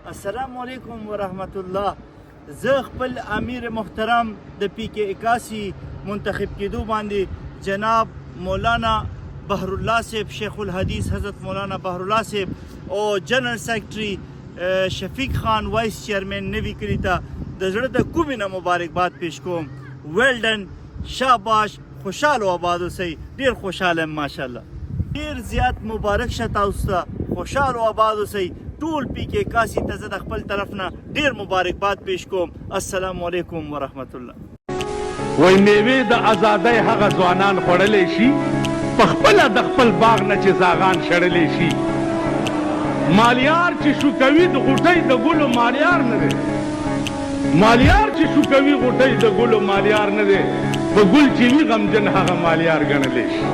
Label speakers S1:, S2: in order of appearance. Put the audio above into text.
S1: السلام علیکم ورحمت الله. زه خپل امیر محترم د پی کې 81 منتخب کېدو باندې جناب مولانا بحر الله صاحب شیخ الحدیث حضرت مولانا بحر الله صاحب او جنرل سیکرټري شفیق خان وایس چیرمن نوي کړي ته د زړه د کومې نه مبارکباد پیش کوم. ویل ډن، شاباش، خوشحال او آباد اوسئ. ډېر خوشحاله یم ماشاءالله. ډېر زیات مبارک شه تاسو ته. خوشحال او آباد اوسئ. ټول پی کې 81 ته زه د خپل طرف نه ډېر مبارکباد پیش کوم. السلام علیکم ورحمت الله.
S2: وای میوې د ازادۍ هغه ځوانان خوړلی شي په خپله د خپل باغ نه چې زاغان شړلی شي. مالیار چې شو کوي د غوټۍ د ګلو مالیار نه دی. مالیار چې شو کوي غوټۍ د ګلو مالیار نه دی. په ګل چې وي غمجن هغه مالیار ګڼلی شي.